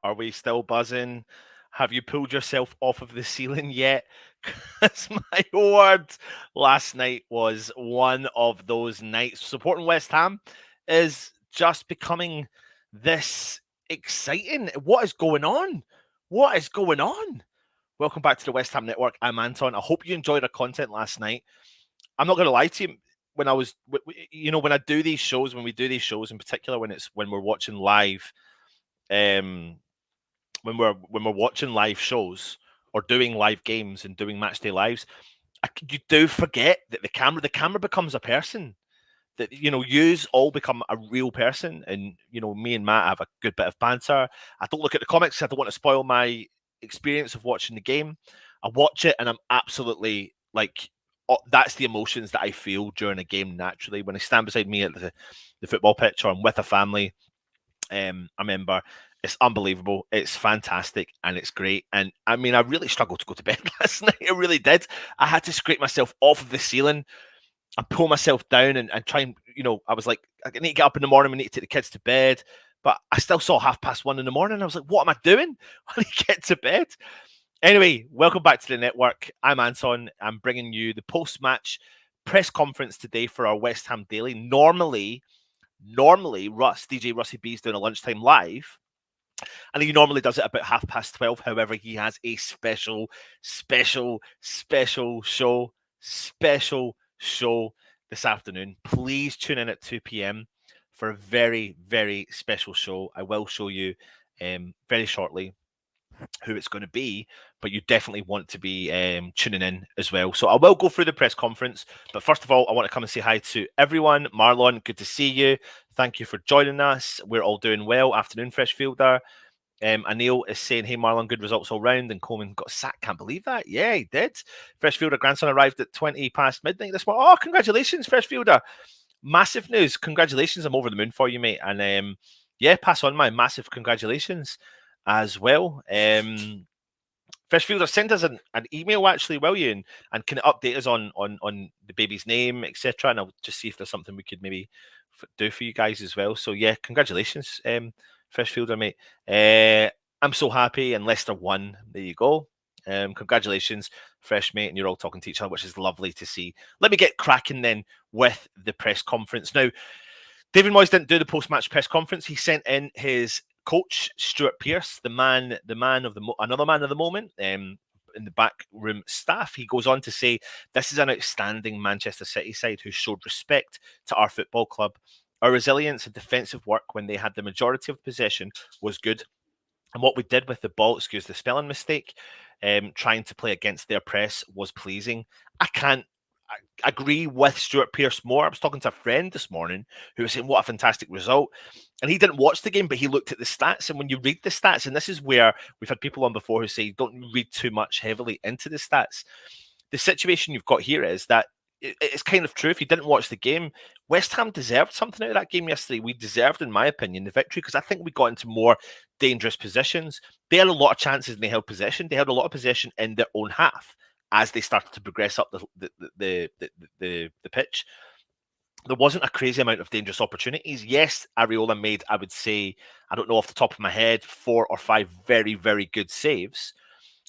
Are we still buzzing? Have you pulled yourself off of the ceiling yet? Because my word, last night was one of those nights. Supporting West Ham is just becoming this exciting. What is going on? What is going on? Welcome back to the West Ham Network. I'm Anton. I hope you enjoyed our content last night. I'm not going to lie to you. When when I do these shows, when we do these shows, in particular, when we're watching live, um, when we're watching live shows or doing live games and doing match day lives, you do forget that the camera becomes a person. That yous all become a real person, and me and Matt have a good bit of banter. I don't look at the comics. I don't want to spoil my experience of watching the game. I watch it and I'm absolutely like, that's the emotions that I feel during a game naturally. When I stand beside me at the football pitch or I'm with a family, I remember it's unbelievable. It's fantastic and it's great. And I mean, I really struggled to go to bed last night. I really did. I had to scrape myself off of the ceiling and pull myself down and try and, I was like, I need to get up in the morning. We need to take the kids to bed. But I still saw 1:30 in the morning. I was like, what am I doing? I need to get to bed. Anyway, welcome back to the network. I'm Anton. I'm bringing you the post-match press conference today for our West Ham Daily. Normally, DJ Russie B's doing a lunchtime live, and he normally does it about 12:30. However, he has a special show this afternoon. Please tune in at 2 p.m. for a very, very special show. I will show you very shortly who it's going to be, but you definitely want to be tuning in as well. So I will go through the press conference, but first of all, I want to come and say hi to everyone. Marlon, good to see you. Thank you for joining us. We're all doing well. Afternoon, Freshfielder. Anil is saying, hey, Marlon, good results all round. And Coleman got sacked. Can't believe that. Yeah, he did. Freshfielder grandson arrived at 20 past midnight this morning. Oh, congratulations, Freshfielder. Massive news. Congratulations. I'm over the moon for you, mate. And yeah, pass on my massive congratulations as well. Freshfielder, send us an email, actually, will you? And can it update us on the baby's name, etc. And I'll just see if there's something we could maybe do for you guys as well. So yeah, congratulations, Freshfielder, mate. I'm so happy, and Leicester won. There you go. Congratulations, fresh mate, and you're all talking to each other, which is lovely to see. Let me get cracking then with the press conference. Now, David Moyes didn't do the post-match press conference. He sent in his coach, Stuart Pearce, another man of the moment, in the backroom staff. He goes on to say, this is an outstanding Manchester City side who showed respect to our football club. Our resilience and defensive work when they had the majority of possession was good. And what we did with the ball, excuse the spelling mistake, trying to play against their press was pleasing. I can't agree with Stuart Pearce more. I was talking to a friend this morning who was saying what a fantastic result. And he didn't watch the game, but he looked at the stats. And when you read the stats, and this is where we've had people on before who say don't read too much heavily into the stats. The situation you've got here is that it's kind of true. If you didn't watch the game, West Ham deserved something out of that game yesterday. We deserved, in my opinion, the victory because I think we got into more dangerous positions. They had a lot of chances and they held possession. They had a lot of possession in their own half as they started to progress up the pitch. There wasn't a crazy amount of dangerous opportunities. Yes, Areola made, I would say, I don't know off the top of my head, 4 or 5 very, very good saves.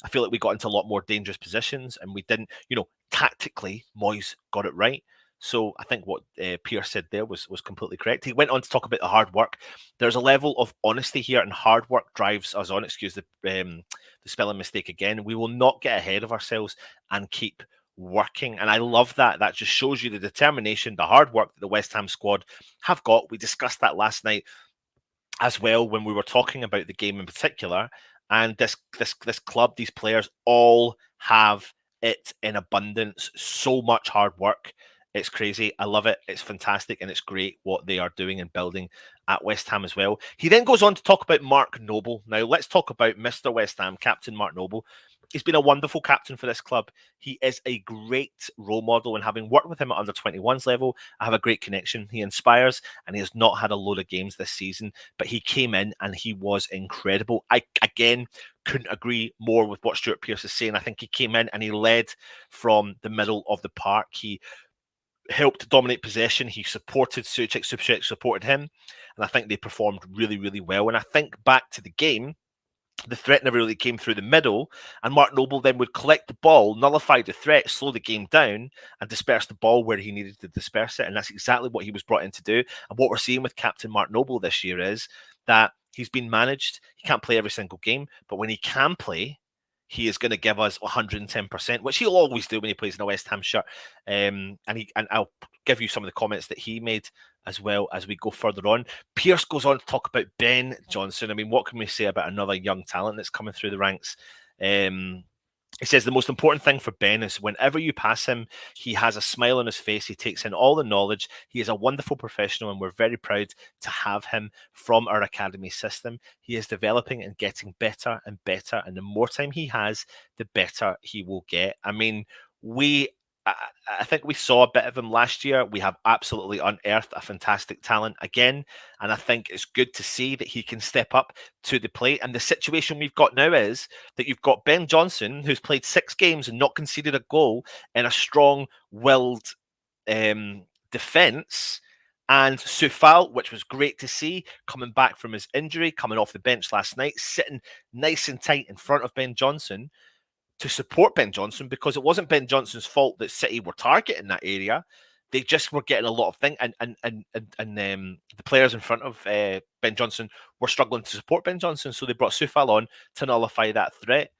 I feel like we got into a lot more dangerous positions and we didn't, tactically, Moyes got it right. So I think what Pierce said there was completely correct. He went on to talk about the hard work. There's a level of honesty here, and hard work drives us on. Excuse the spelling mistake again. We will not get ahead of ourselves and keep working. And I love that. That just shows you the determination, the hard work that the West Ham squad have got. We discussed that last night as well when we were talking about the game in particular. And this club, these players all have it in abundance. So much hard work. It's crazy. I love it. It's fantastic. And it's great what they are doing and building at West Ham as well. He then goes on to talk about Mark Noble. Now, let's talk about Mr. West Ham, Captain Mark Noble. He's been a wonderful captain for this club. He is a great role model, and having worked with him at under 21s level, I have a great connection. He inspires, and he has not had a load of games this season, but he came in and he was incredible. I, again, couldn't agree more with what Stuart Pearce is saying. I think he came in and he led from the middle of the park. He helped dominate possession. He supported Suchek supported him, and I think they performed really, really well. And I think back to the game, The threat never really came through the middle, and Mark Noble then would collect the ball, nullify the threat, slow the game down, and disperse the ball where he needed to disperse it. And that's exactly what he was brought in to do. And what we're seeing with Captain Mark Noble this year is that he's been managed. He can't play every single game, but when he can play, he is going to give us 110%, which he'll always do when he plays in a West Ham shirt. And I'll give you some of the comments that he made as well as we go further on. Pierce goes on to talk about Ben Johnson. I mean, what can we say about another young talent that's coming through the ranks? He says the most important thing for Ben is whenever you pass him, he has a smile on his face. He takes in all the knowledge. He is a wonderful professional, and we're very proud to have him from our academy system. He is developing and getting better and better, and the more time he has, the better he will get. I mean, I think we saw a bit of him last year. We have absolutely unearthed a fantastic talent again. And I think it's good to see that he can step up to the plate. And the situation we've got now is that you've got Ben Johnson, who's played 6 games and not conceded a goal in a strong-willed defence. And Soufal, which was great to see, coming back from his injury, coming off the bench last night, sitting nice and tight in front of Ben Johnson to support Ben Johnson, because it wasn't Ben Johnson's fault that City were targeting that area. They just were getting a lot of things, and the players in front of Ben Johnson were struggling to support Ben Johnson, so they brought Soufal on to nullify that threat.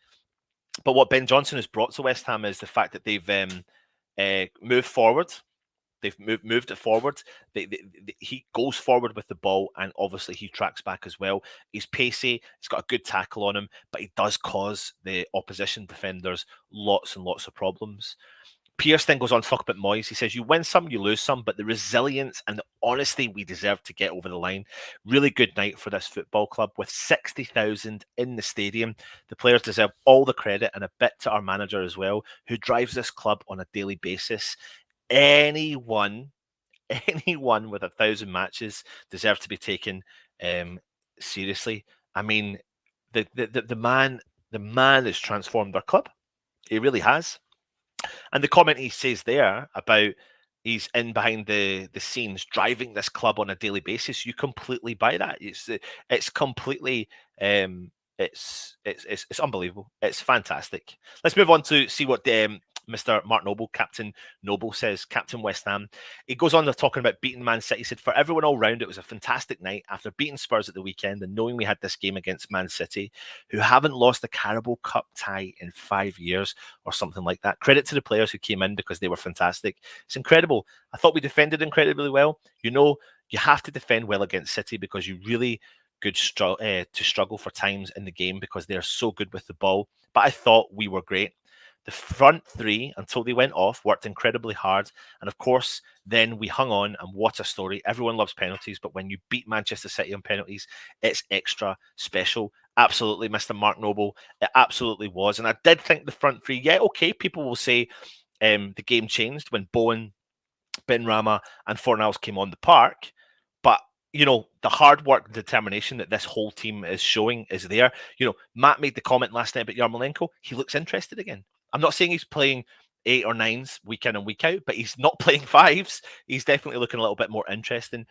But what Ben Johnson has brought to West Ham is the fact that they've moved forward. They've moved it forward. He goes forward with the ball, and obviously he tracks back as well. He's pacey. He's got a good tackle on him, but he does cause the opposition defenders lots and lots of problems. Pierce then goes on to talk about Moyes. He says, you win some, you lose some, but the resilience and the honesty we deserve to get over the line. Really good night for this football club with 60,000 in the stadium. The players deserve all the credit, and a bit to our manager as well, who drives this club on a daily basis. Anyone with 1,000 matches deserves to be taken seriously. I mean, the man has transformed our club. He really has. And the comment he says there about he's in behind the scenes driving this club on a daily basis, you completely buy that. It's completely it's unbelievable. It's fantastic. Let's move on to see what Mr. Mark Noble, Captain Noble, says. Captain West Ham. He goes on to talking about beating Man City. He said, for everyone all round, it was a fantastic night after beating Spurs at the weekend and knowing we had this game against Man City, who haven't lost a Carabao Cup tie in 5 years or something like that. Credit to the players who came in because they were fantastic. It's incredible. I thought we defended incredibly well. You know, you have to defend well against City because you really to struggle for times in the game because they're so good with the ball. But I thought we were great. The front three, until they went off, worked incredibly hard. And of course, then we hung on, and what a story. Everyone loves penalties, but when you beat Manchester City on penalties, it's extra special. Absolutely, Mr. Mark Noble. It absolutely was. And I did think the front three, yeah, okay, people will say the game changed when Bowen, Benrahma, and Fornals came on the park. But you know, the hard work and determination that this whole team is showing is there. You know, Matt made the comment last night about Yarmolenko. He looks interested again. I'm not saying he's playing 8 or 9s week in and week out, but he's not playing 5s. He's definitely looking a little bit more interesting.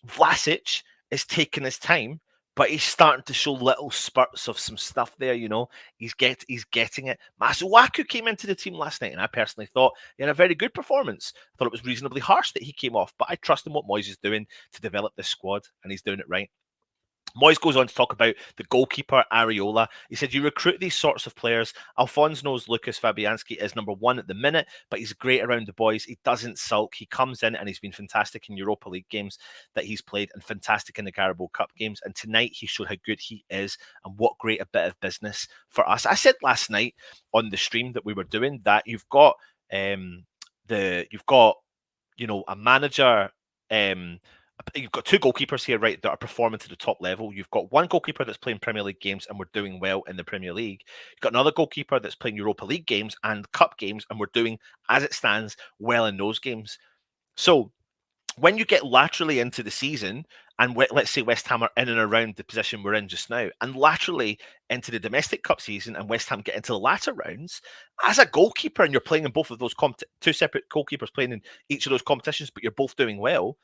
Vlasic is taking his time, but he's starting to show little spurts of some stuff there, you know. He's getting it. Masuaku came into the team last night, and I personally thought he had a very good performance. I thought it was reasonably harsh that he came off, but I trust in what Moyes is doing to develop this squad, and he's doing it right. Moyes goes on to talk about the goalkeeper, Areola. He said, you recruit these sorts of players. Alphonse knows Lucas Fabianski is number 1 at the minute, but he's great around the boys. He doesn't sulk. He comes in and he's been fantastic in Europa League games that he's played and fantastic in the Carabao Cup games. And tonight he showed how good he is and what great a bit of business for us. I said last night on the stream that we were doing that you've got you know, a manager. You've got 2 goalkeepers here, right, that are performing to the top level. You've got 1 goalkeeper that's playing Premier League games and we're doing well in the Premier League. You've got another goalkeeper that's playing Europa League games and Cup games, and we're doing, as it stands, well in those games. So when you get laterally into the season, and let's say West Ham are in and around the position we're in just now, and laterally into the domestic cup season, and West Ham get into the latter rounds, as a goalkeeper, and you're playing in both of those 2 separate goalkeepers playing in each of those competitions, but you're both doing well,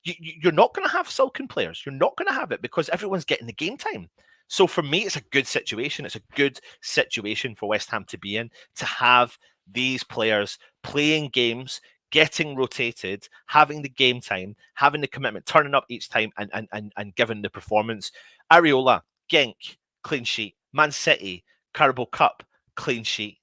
you're not going to have sulking players. You're not going to have it because everyone's getting the game time. So for me, it's a good situation. It's a good situation for West Ham to be in, to have these players playing games, getting rotated, having the game time, having the commitment, turning up each time and giving the performance. Areola, Genk, clean sheet. Man City, Carabao Cup, clean sheet.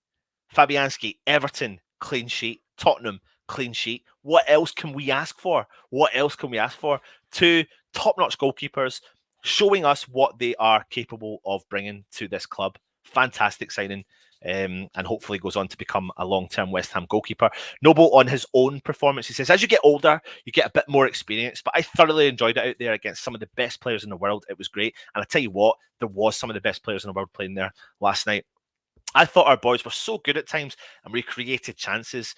Fabianski, Everton, clean sheet. Tottenham, clean sheet. What else can we ask for? What else can we ask for? Two top-notch goalkeepers showing us what they are capable of bringing to this club. Fantastic signing. And hopefully goes on to become a long-term West Ham goalkeeper. Noble on his own performance, he says, as you get older, you get a bit more experience, but I thoroughly enjoyed it out there against some of the best players in the world. It was great. And I tell you what, there was some of the best players in the world playing there last night. I thought our boys were so good at times and we created chances.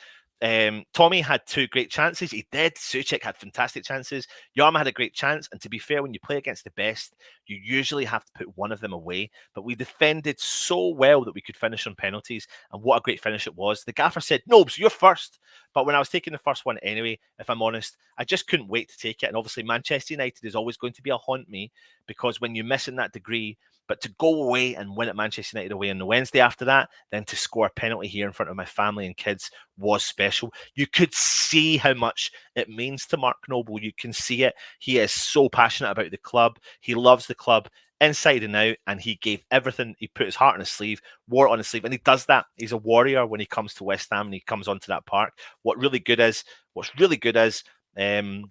Tommy had 2 great chances. He did. Suchek had fantastic chances. Yarma had a great chance. And to be fair, when you play against the best, you usually have to put one of them away. But we defended so well that we could finish on penalties. And what a great finish it was. The gaffer said, no, so you're first. But when I was taking the first one anyway, if I'm honest, I just couldn't wait to take it. And obviously, Manchester United is always going to be a haunt me, because when you miss in that degree, but to go away and win at Manchester United away on the Wednesday after that, then to score a penalty here in front of my family and kids was special. You could see how much it means to Mark Noble. You can see it. He is so passionate about the club. He loves the club inside and out, and he gave everything. He put his heart on his sleeve, wore it on his sleeve, and he does that. He's a warrior when he comes to West Ham and he comes onto that park. What's really good is the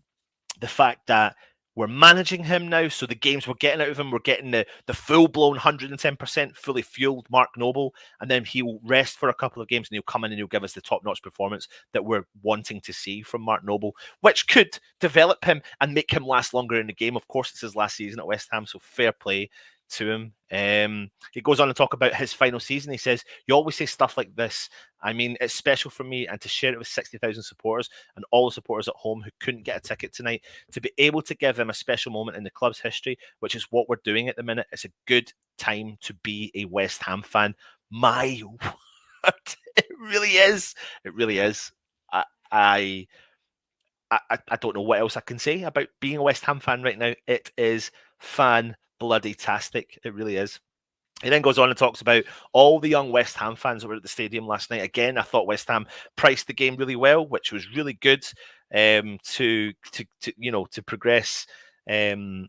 fact that we're managing him now, so the games we're getting out of him, we're getting the full-blown 110% fully fueled Mark Noble, and then he'll rest for a couple of games and he'll come in and he'll give us the top-notch performance that we're wanting to see from Mark Noble, which could develop him and make him last longer in the game. Of course, it's his last season at West Ham, so fair play to him. He goes on to talk about his final season. He says, you always say stuff like this. I mean, it's special for me, and to share it with 60,000 supporters and all the supporters at home who couldn't get a ticket tonight, to be able to give them a special moment in the club's history, which is what we're doing at the minute. It's a good time to be a West Ham fan. My word, it really is. It really is. I don't know what else I can say about being a West Ham fan right now. It is fan-bloody-tastic. It really is. He then goes on and talks about all the young West Ham fans that were at the stadium last night. Again, I thought West Ham priced the game really well, which was really good to progress, to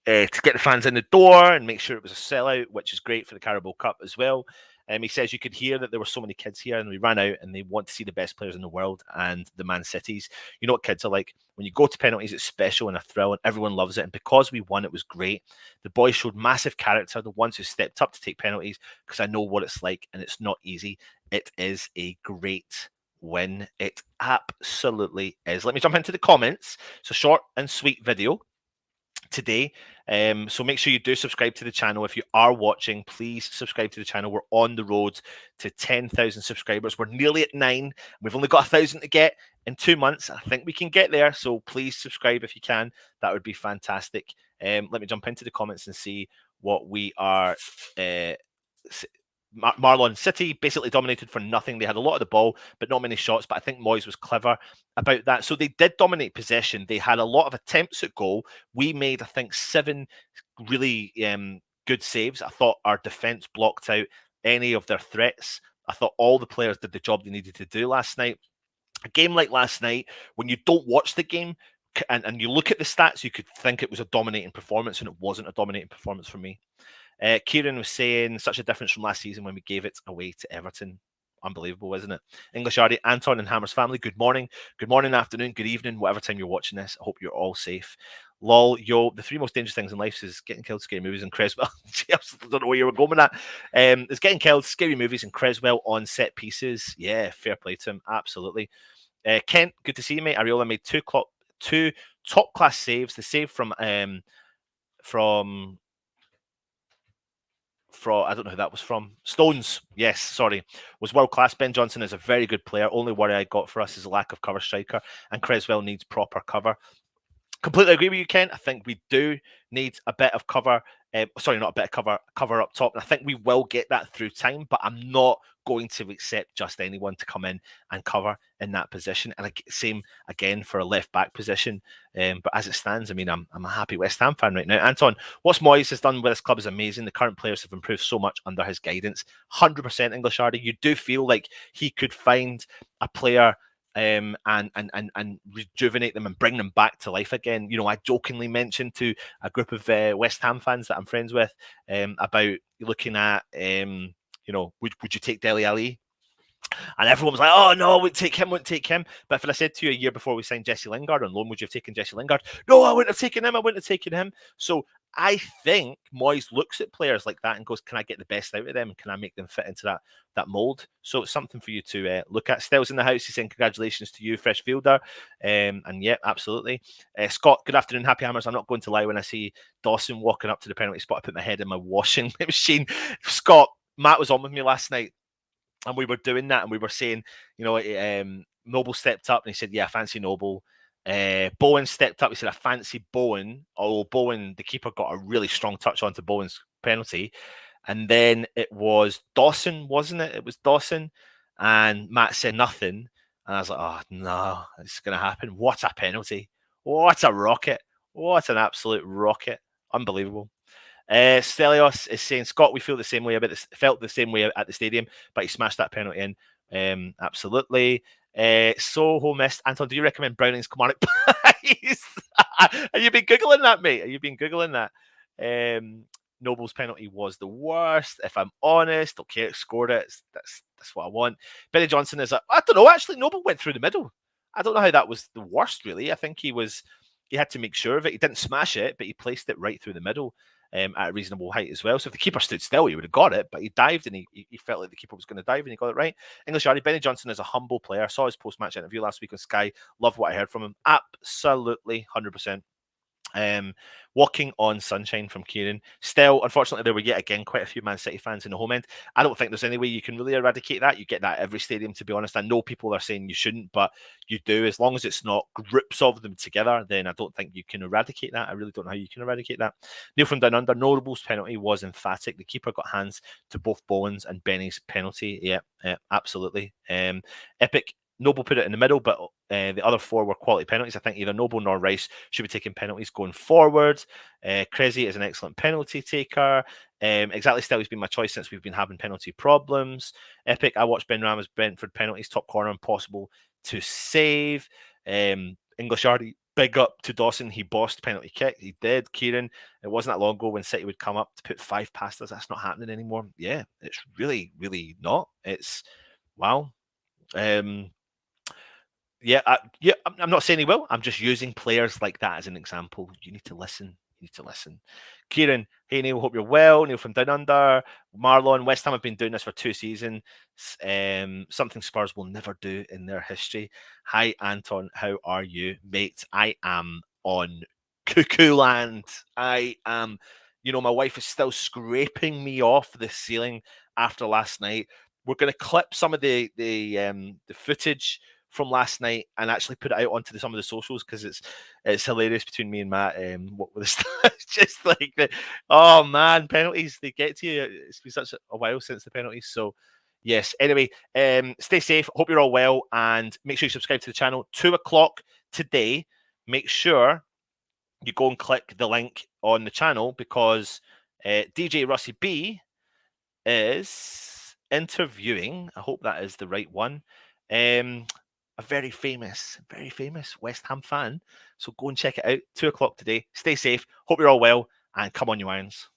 get the fans in the door and make sure it was a sellout, which is great for the Carabao Cup as well. He says you could hear that there were so many kids here and we ran out and they want to see the best players in the world and the Man Cities. You know what kids are like. When you go to penalties, it's special and a thrill and everyone loves it. And because we won, it was great. The boys showed massive character, the ones who stepped up to take penalties, because I know what it's like and it's not easy. It is a great win. It absolutely is. Let me jump into the comments. It's a short and sweet video today, so make sure you do subscribe to the channel. If you are watching, please subscribe to the channel. We're on the road to 10,000 subscribers. We're nearly at 9. We've only got 1,000 to get in 2 months. I think we can get there, so please subscribe if you can. That would be fantastic. Let me jump into the comments and see what we are Marlon City basically dominated for nothing. They had a lot of the ball, but not many shots. But I think Moyes was clever about that. So they did dominate possession. They had a lot of attempts at goal. We made, I think, 7 really good saves. I thought our defence blocked out any of their threats. I thought all the players did the job they needed to do last night. A game like last night, when you don't watch the game and you look at the stats, you could think it was a dominating performance, and it wasn't a dominating performance for me. Kieran was saying, such a difference from last season when we gave it away to Everton. Unbelievable, isn't it? English Artie, Anton and Hammer's family, good morning. Good morning, afternoon, good evening, whatever time you're watching this. I hope you're all safe. Lol, yo, the 3 most dangerous things in life is getting killed, scary movies, and Creswell. I don't know where you were going with that. It's getting killed, scary movies, and Creswell on set pieces. Yeah, fair play to him, absolutely. Kent, good to see you, mate. Areola made 2 top-class saves. The save from I don't know who that was from. Stones, yes, sorry, was world class. Ben Johnson is a very good player. Only worry I got for us is a lack of cover striker, and Creswell needs proper cover. Completely agree with you, Ken. I think we do need a bit of cover. Sorry, not a bit of cover up top. And I think we will get that through time, but I'm not going to accept just anyone to come in and cover. in that position. And same again for a left back position. But as it stands, I mean, I'm a happy West Ham fan right now. Anton, what Moyes has done with this club is amazing. The current players have improved so much under his guidance. 100% English Ardy. You do feel like he could find a player and rejuvenate them and bring them back to life again. You know, I jokingly mentioned to a group of West Ham fans that I'm friends with about looking at, you know, would you take Dele Alli? And everyone was like, oh, no, wouldn't take him. But if I said to you a year before we signed Jesse Lingard on loan, would you have taken Jesse Lingard? No, I wouldn't have taken him. So I think Moyes looks at players like that and goes, can I get the best out of them? Can I make them fit into that mould? So it's something for you to look at. Stell's in the house. He's saying congratulations to you, fresh fielder. And yeah, absolutely. Scott, good afternoon, Happy Hammers. I'm not going to lie when I see Dawson walking up to the penalty spot. I put my head in my washing machine. Scott, Matt was on with me last night. And we were doing that, and we were saying, you know, Noble stepped up and he said, yeah, I fancy Noble. Bowen stepped up. He said, I fancy Bowen. Oh, Bowen, the keeper got a really strong touch onto Bowen's penalty. And then it was Dawson, wasn't it? It was Dawson. And Matt said nothing. And I was like, oh, no, it's going to happen. What a penalty. What a rocket. What an absolute rocket. Unbelievable. Stelios is saying, Scott, we felt the same way at the stadium, but he smashed that penalty in. Absolutely. Soho missed. Anton, do you recommend Browning's Kilmarnock Pies? Have you been Googling that, mate? Have you been Googling that? Noble's penalty was the worst. If I'm honest, okay, scored it. That's what I want. Benny Johnson is I don't know, actually, Noble went through the middle. I don't know how that was the worst, really. I think he had to make sure of it. He didn't smash it, but he placed it right through the middle. At a reasonable height as well. So if the keeper stood still, he would have got it, but he dived and he felt like the keeper was going to dive and he got it right. English Ardy, Benny Johnson is a humble player. I saw his post-match interview last week on Sky. Love what I heard from him. Absolutely, 100%. Walking on sunshine from Kieran. Still, unfortunately, there were yet again quite a few Man City fans in the home end. I don't think there's any way you can really eradicate that. You get that every stadium, to be honest. I know people are saying you shouldn't, but you do. As long as it's not groups of them together, then I don't think you can eradicate that. I really don't know how you can eradicate that. Neil from Down Under, Noble's penalty was emphatic. The keeper got hands to both Bowen's and Benny's penalty. Yeah, absolutely. Epic. Noble put it in the middle, but the other four were quality penalties. I think either Noble nor Rice should be taking penalties going forward. Crazy is an excellent penalty taker. Exactly, still he's been my choice since we've been having penalty problems. Epic, I watched Ben Rama's Brentford penalties, top corner, impossible to save. English Ardy, big up to Dawson. He bossed penalty kick. He did. Kieran, it wasn't that long ago when City would come up to put 5 past us. That's not happening anymore. Yeah, it's really, really not. It's wow. Yeah, I'm not saying he will. I'm just using players like that as an example. You need to listen. Kieran, hey Neil, hope you're well. Neil from Down Under. Marlon, West Ham have been doing this for 2 seasons. Something Spurs will never do in their history. Hi, Anton. How are you, mate? I am on cuckoo land. I am, my wife is still scraping me off the ceiling after last night. We're going to clip some of the footage from last night and actually put it out onto some of the socials because it's hilarious between me and Matt. What with the just like oh man, penalties, they get to you. It's been such a while since the penalties. So yes, anyway, stay safe. Hope you're all well, and make sure you subscribe to the channel. 2:00 today. Make sure you go and click the link on the channel because DJ Russie B is interviewing, I hope that is the right one, a very famous West Ham fan. So go and check it out. 2:00 today. Stay safe. Hope you're all well. And come on, you Irons.